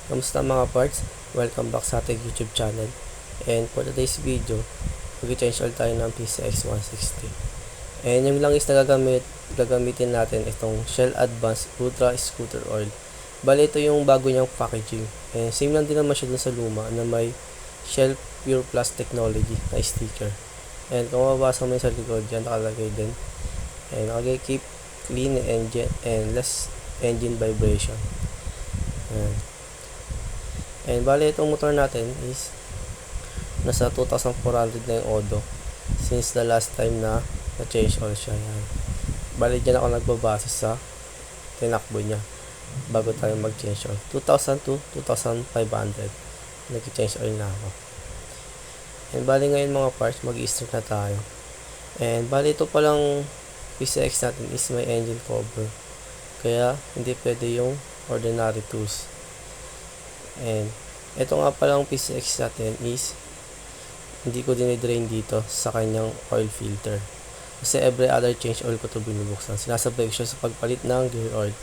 Kamusta mga parts? Welcome back sa ating YouTube channel. And for today's video, mag-change oil tayo ng PCX 160. And yung langis na gagamitin natin itong Shell Advance Ultra Scooter Oil. Bali ito yung bago niyang packaging. And same lang din naman siya dun sa luma na may Shell Pure Plus Technology na sticker. And kung mababasa mo yung sa likod, yan nakalagay din. And nakalagay keep clean engine and less engine vibration. And bali itong motor natin is nasa 2,400 na yung odo since the last time na change oil siya. Yan. Bali dyan ako nagbabase sa tinakbo niya bago tayo mag-change oil. 2,000 to 2,500 nag-change oil na ako. And bali ngayon mga parts, mag-i-start na tayo. And bali ito palang PCX natin is may engine cover, kaya hindi pwede yung ordinary tools. And ito nga palang PCX natin is hindi ko dinidrain dito sa kanyang oil filter, kasi every other change oil ko to binubuksan. Sinasabay ko siya sa pagpalit ng gear oil.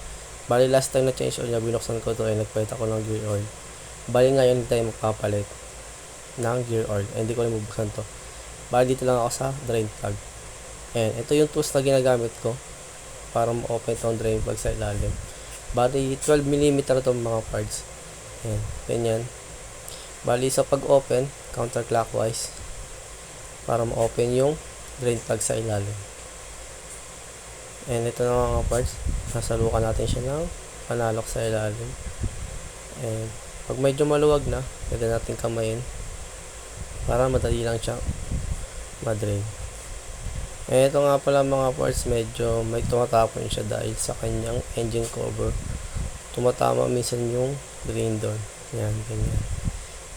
Bali last time na change oil niya, binuksan ko to ay nagpalit ako ng gear oil. Bali ngayon hindi tayo magpapalit ng gear oil, hindi ko rin bubuksan to. Bali dito lang ako sa drain plug. And ito yung tools na ginagamit ko para ma-open itong drain plug sa ilalim. Bali 12mm itong mga parts. Ayan, ganyan. Bali sa pag-open, counterclockwise para ma-open yung drain plug sa ilalim. And ito na mga parts, sasalukan natin siya ng panalok sa ilalim. And pag medyo maluwag na, pwede natin kamayin para madali lang siya ma-drain. And ito nga pala mga parts, medyo may tumatapon siya dahil sa kanyang engine cover. Tumatama minsan yung drain doon. Yan, ganyan.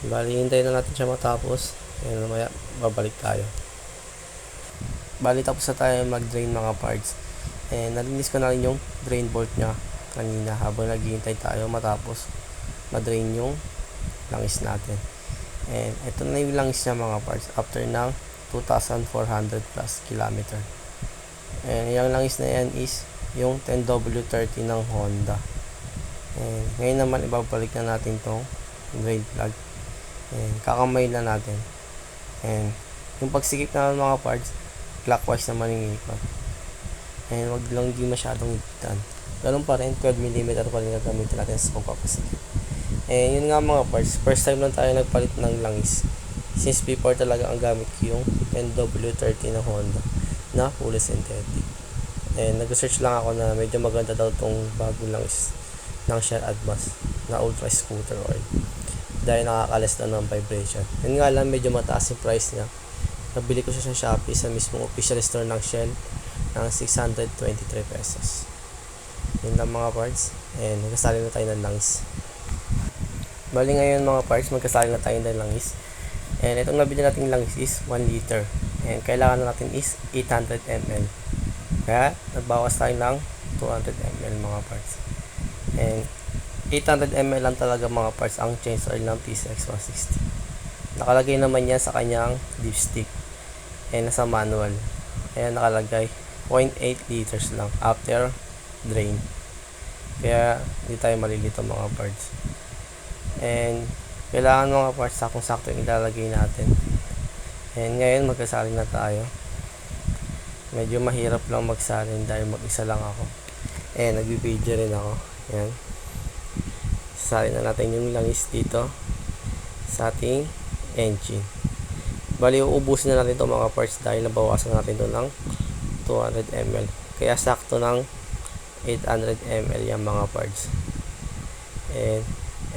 Bali, hintayin na natin siya matapos. Ayan, mamaya babalik tayo. Bali, tapos na tayo mag-drain mga parts. And nalinis ko na rin yung drain bolt nya kanina habang naghihintay tayo matapos ma-drain yung langis natin. And ito na yung langis niya mga parts after ng 2,400 plus kilometer. And yung langis na yan is yung 10W30 ng Honda. And ngayon naman ibabalik na natin tong drain plug. And kakamay na natin. And yung pagsikip na mga parts, clockwise naman yung ikot. And wag lang di masyadong ikitan. Ganun pa rin, 12mm pa rin gagamitin natin sa pagpapasikip. And yun nga mga parts, first time lang tayo nagpalit ng langis. Since before talaga ang gamit ko yung 10W30 na Honda na fully synthetic. And nag-search lang ako na medyo maganda daw tong bagong langis ng Shell Advance na Ultra Scooter Oil dahil nakakalas na ng vibration. Yun nga lang, medyo mataas yung price niya. Nabili ko siya sa Shopee sa mismong official store ng Shell ng 623 pesos. Yun lang mga parts. And magkasali na tayo ng langis. Bali ngayon mga parts, magkasali na tayo ng langis. And itong nabili natin langis is 1 liter. And kailangan na natin is 800 ml. Kaya nagbawas tayo ng 200 ml mga parts. And 800 ml lang talaga mga parts ang change oil ng PCX 160. Nakalagay naman yan sa kanyang dipstick. And nasa manual. Ayan nakalagay 0.8 liters lang after drain. Kaya hindi tayo malilito mga parts. And kailangan mga parts sakong-sakto yung ilalagay natin. And ngayon magkasalin na tayo. Medyo mahirap lang magsalin dahil mag-isa lang ako. And nagbibideo rin ako. Ayan. Salin na natin yung langis dito sa ating engine. Bali, uubusin na natin itong mga parts dahil nabawasan natin ito ng 200 ml. Kaya sakto ng 800 ml yung mga parts. And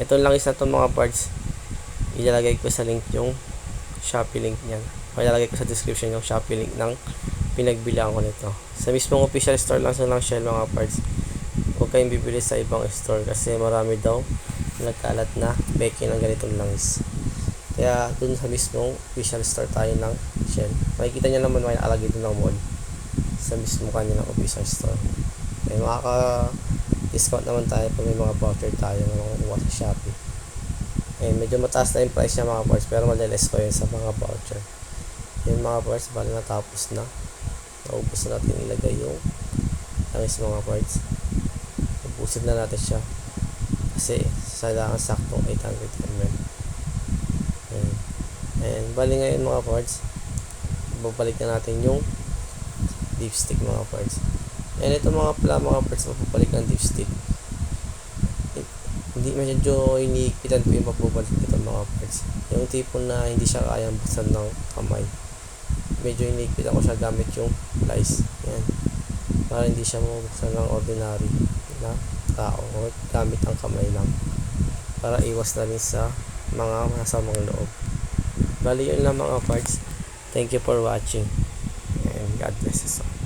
itong langis na itong mga parts, ilalagay ko sa link yung Shopee link niyan. O ilalagay ko sa description yung Shopee link ng pinagbilihan ko nito. Sa mismong official store lang sa Shell mga parts. Huwag kayong bibili sa ibang store kasi marami daw nagkalat na peke ng ganitong langis. Kaya dun sa mismong official store tayo ng Shell. Makikita nyo naman may nakalagay dun ng mall sa mismo kanilang official store. Kaya makaka-discount naman tayo pag may mga voucher tayo na makukuha sa Shopee. Medyo mataas na yung price niya mga parts, pero malilis ko yun sa mga voucher. Yung mga parts, bali natapos na. Naubos na natin ilagay yung langis mga parts. Ubusin na natin siya. kasi kailangan saktong 800 mm. Ayan. And bali ngayon mga parts, babalik na natin yung dipstick mga parts. And ito mga parts, mapapalik ng dipstick. Hindi medyo iniipitan ko yung pagpupalik nito mga parts. Yung tipo na hindi siya kayang buksan ng kamay. Medyo iniipitan ko siya gamit yung plies. Yan. Para hindi siya mabuksan ng ordinary na tao o gamit ang kamay lang. Para iwas na rin sa mga masamang loob. Bali yun lang mga parts. Thank you for watching. And God bless us all.